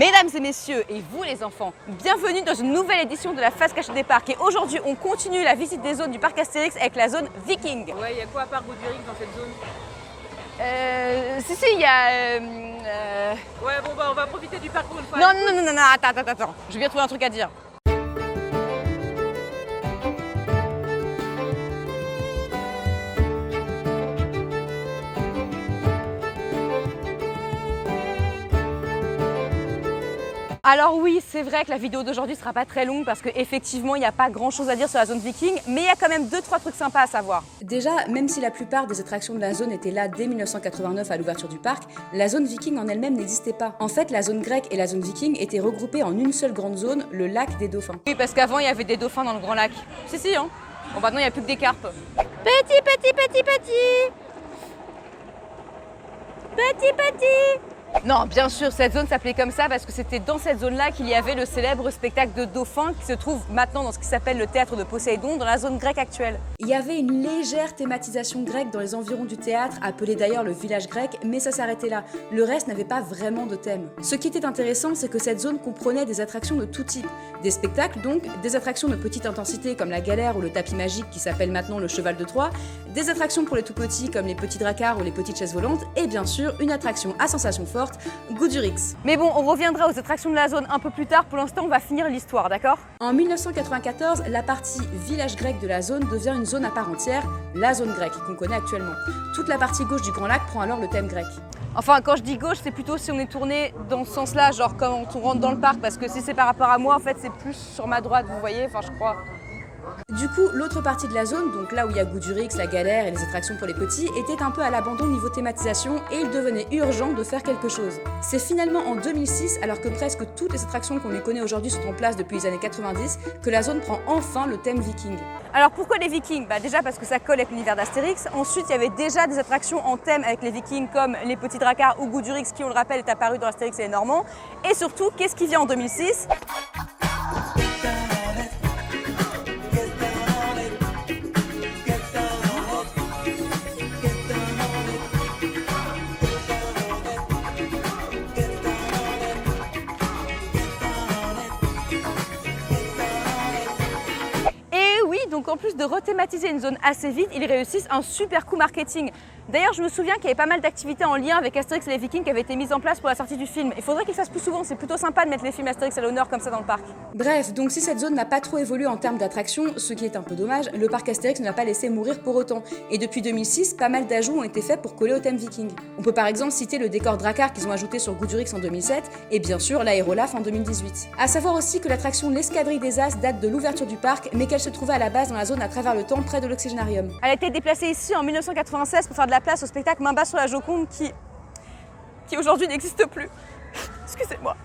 Mesdames et messieurs, et vous les enfants, bienvenue dans une nouvelle édition de la face cachée des parcs. Et aujourd'hui, on continue la visite des zones du parc Astérix avec la zone Viking. Ouais, il y a quoi à part Goudurix dans cette zone? Il y a... Ouais, bon bah on va profiter du parcours une fois. Non, attends, je vais bien trouver un truc à dire. Alors oui, c'est vrai que la vidéo d'aujourd'hui sera pas très longue parce qu'effectivement, il n'y a pas grand chose à dire sur la zone Viking, mais il y a quand même 2-3 trucs sympas à savoir. Déjà, même si la plupart des attractions de la zone étaient là dès 1989 à l'ouverture du parc, la zone Viking en elle-même n'existait pas. En fait, la zone grecque et la zone Viking étaient regroupées en une seule grande zone, le lac des dauphins. Oui, parce qu'avant, il y avait des dauphins dans le grand lac. Si, hein. Bon, maintenant, il n'y a plus que des carpes. Petit. Non, bien sûr, cette zone s'appelait comme ça parce que c'était dans cette zone-là qu'il y avait le célèbre spectacle de dauphins qui se trouve maintenant dans ce qui s'appelle le théâtre de Poséidon, dans la zone grecque actuelle. Il y avait une légère thématisation grecque dans les environs du théâtre, appelé d'ailleurs le village grec, mais ça s'arrêtait là. Le reste n'avait pas vraiment de thème. Ce qui était intéressant, c'est que cette zone comprenait des attractions de tout type. Des spectacles donc, des attractions de petite intensité comme la galère ou le tapis magique qui s'appelle maintenant le cheval de Troie, des attractions pour les tout petits comme les petits dracards ou les petites chaises volantes, et bien sûr une attraction à sensation forte, Goudurix. Mais bon, on reviendra aux attractions de la zone un peu plus tard. Pour l'instant, on va finir l'histoire, d'accord? En 1994, la partie village grec de la zone devient une zone à part entière, la zone grecque, qu'on connaît actuellement. Toute la partie gauche du Grand Lac prend alors le thème grec. Enfin, quand je dis gauche, c'est plutôt si on est tourné dans ce sens-là, genre quand on rentre dans le parc, parce que si c'est par rapport à moi, en fait, c'est plus sur ma droite, vous voyez, enfin, je crois. Du coup, l'autre partie de la zone, donc là où il y a Goudurix, la galère et les attractions pour les petits, était un peu à l'abandon niveau thématisation et il devenait urgent de faire quelque chose. C'est finalement en 2006, alors que presque toutes les attractions qu'on lui connaît aujourd'hui sont en place depuis les années 90, que la zone prend enfin le thème viking. Alors pourquoi les vikings? Déjà parce que ça colle avec l'univers d'Astérix. Ensuite, il y avait déjà des attractions en thème avec les vikings comme les petits dracards ou Goudurix qui, on le rappelle, est apparu dans Astérix et les Normands. Et surtout, qu'est-ce qui vient en 2006? Donc en plus de rethématiser une zone assez vite, ils réussissent un super coup marketing. D'ailleurs, je me souviens qu'il y avait pas mal d'activités en lien avec Astérix et les Vikings qui avaient été mises en place pour la sortie du film. Il faudrait qu'ils fassent plus souvent, c'est plutôt sympa de mettre les films Astérix à l'honneur comme ça dans le parc. Bref, donc si cette zone n'a pas trop évolué en termes d'attractions, ce qui est un peu dommage, le parc Astérix ne l'a pas laissé mourir pour autant. Et depuis 2006, pas mal d'ajouts ont été faits pour coller au thème Viking. On peut par exemple citer le décor Drakkar qu'ils ont ajouté sur Goudurix en 2007 et bien sûr l'aérolaf en 2018. A savoir aussi que l'attraction L'escadrille des As date de l'ouverture du parc, mais qu'elle se trouvait à la base dans la zone à travers le temps près de l'oxygénarium. Elle a été déplacée ici en 1996 pour faire de la place au spectacle Main basse sur la Joconde qui aujourd'hui n'existe plus. Excusez-moi.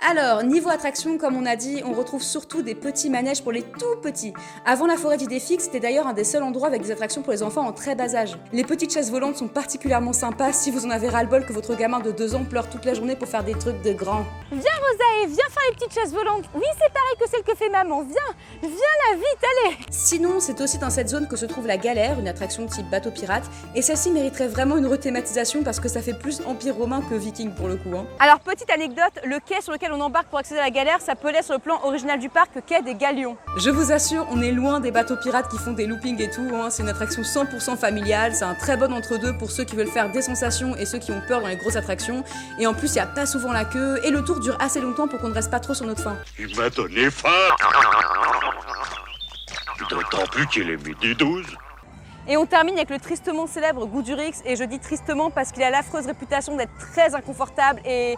Alors, niveau attraction, comme on a dit, on retrouve surtout des petits manèges pour les tout petits. Avant la forêt d'Idéfix, c'était d'ailleurs un des seuls endroits avec des attractions pour les enfants en très bas âge. Les petites chaises volantes sont particulièrement sympas si vous en avez ras-le-bol que votre gamin de 2 ans pleure toute la journée pour faire des trucs de grands. Viens Rosae, viens faire les petites chaises volantes. Oui, c'est pareil que celle que fait maman. Viens là, vite, allez. Sinon, c'est aussi dans cette zone que se trouve la galère, une attraction type bateau pirate. Et celle-ci mériterait vraiment une rethématisation parce que ça fait plus empire romain que viking pour le coup. Alors, petite anecdote, le quai sur lequel on embarque pour accéder à la galère s'appelait sur le plan original du parc quai des Galions. Je vous assure, on est loin des bateaux pirates qui font des loopings et tout, c'est une attraction 100% familiale, c'est un très bon entre-deux pour ceux qui veulent faire des sensations et ceux qui ont peur dans les grosses attractions. Et en plus, il n'y a pas souvent la queue et le tour dure assez longtemps pour qu'on ne reste pas trop sur notre faim. Il m'a donné faim. D'autant plus qu'il est midi 12. Et on termine avec le tristement célèbre Goudurix, et je dis tristement parce qu'il a l'affreuse réputation d'être très inconfortable et...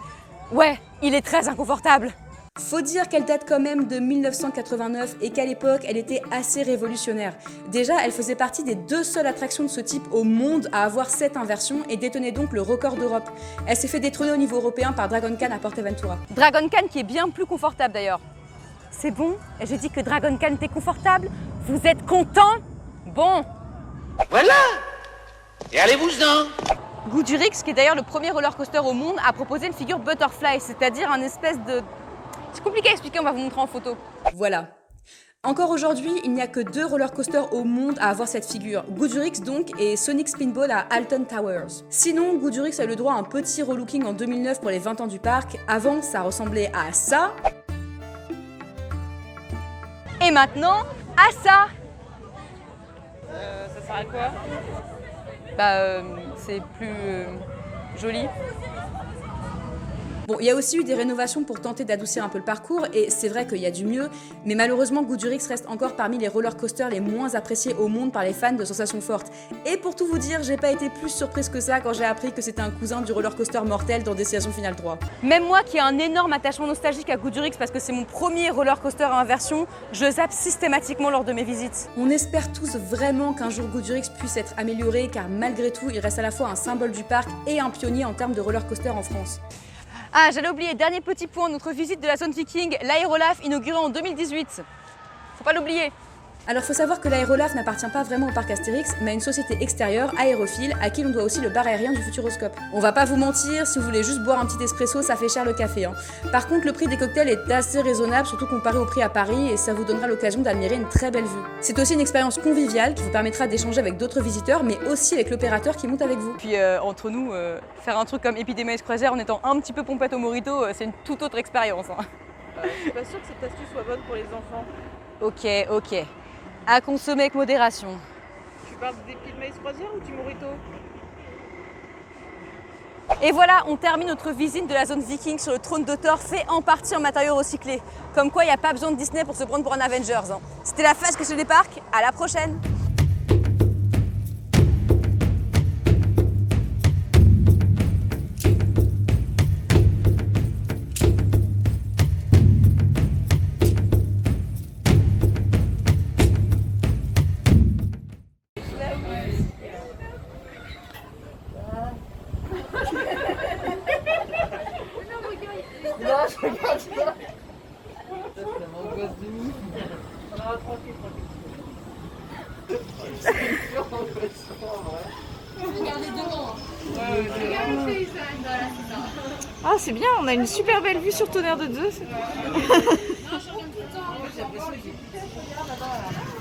ouais, il est très inconfortable. Faut dire qu'elle date quand même de 1989 et qu'à l'époque, elle était assez révolutionnaire. Déjà, elle faisait partie des 2 seules attractions de ce type au monde à avoir cette inversion et détenait donc le record d'Europe. Elle s'est fait détrôner au niveau européen par Dragon Khan à Portaventura. Dragon Khan qui est bien plus confortable d'ailleurs. C'est bon? J'ai dit que Dragon Khan était confortable? Vous êtes content? Bon. Voilà. Et allez-vous-en. Goudurix, qui est d'ailleurs le premier roller coaster au monde, a proposé une figure butterfly, c'est-à-dire un espèce de... C'est compliqué à expliquer, on va vous montrer en photo. Voilà. Encore aujourd'hui, il n'y a que 2 roller coasters au monde à avoir cette figure. Goudurix donc et Sonic Spinball à Alton Towers. Sinon, Goudurix a eu le droit à un petit relooking en 2009 pour les 20 ans du parc. Avant, ça ressemblait à ça. Et maintenant, à ça. Ça sert à quoi? C'est plus joli. Bon, il y a aussi eu des rénovations pour tenter d'adoucir un peu le parcours, et c'est vrai qu'il y a du mieux, mais malheureusement, Goudurix reste encore parmi les roller coasters les moins appréciés au monde par les fans de sensations fortes. Et pour tout vous dire, j'ai pas été plus surprise que ça quand j'ai appris que c'était un cousin du roller coaster mortel dans Destination Finale 3. Même moi qui ai un énorme attachement nostalgique à Goudurix parce que c'est mon premier roller coaster à inversion, je zappe systématiquement lors de mes visites. On espère tous vraiment qu'un jour Goudurix puisse être amélioré, car malgré tout, il reste à la fois un symbole du parc et un pionnier en termes de roller coaster en France. Ah, j'allais oublier, dernier petit point, notre visite de la zone Viking, l'Aérolaf inaugurée en 2018. Faut pas l'oublier. Alors faut savoir que l'Aérolaf n'appartient pas vraiment au parc Astérix, mais à une société extérieure, Aérophile, à qui l'on doit aussi le bar aérien du Futuroscope. On va pas vous mentir, si vous voulez juste boire un petit espresso, ça fait cher le café. Hein. Par contre, le prix des cocktails est assez raisonnable, surtout comparé au prix à Paris, et ça vous donnera l'occasion d'admirer une très belle vue. C'est aussi une expérience conviviale qui vous permettra d'échanger avec d'autres visiteurs, mais aussi avec l'opérateur qui monte avec vous. Puis entre nous, faire un truc comme Epidemic Croisière en étant un petit peu pompette au mojito, c'est une toute autre expérience. Hein. Je suis pas sûre que cette astuce soit bonne pour les enfants. Ok. À consommer avec modération. Tu parles d'Epidemic Croisière ou du mojito? Et voilà, on termine notre visite de la zone Viking sur le trône de Thor, fait en partie en matériaux recyclés. Comme quoi, il n'y a pas besoin de Disney pour se prendre pour un Avengers. Hein. C'était la Fast Question des parcs, à la prochaine. Ah, c'est bien, on a une super belle vue sur Tonnerre de Zeus.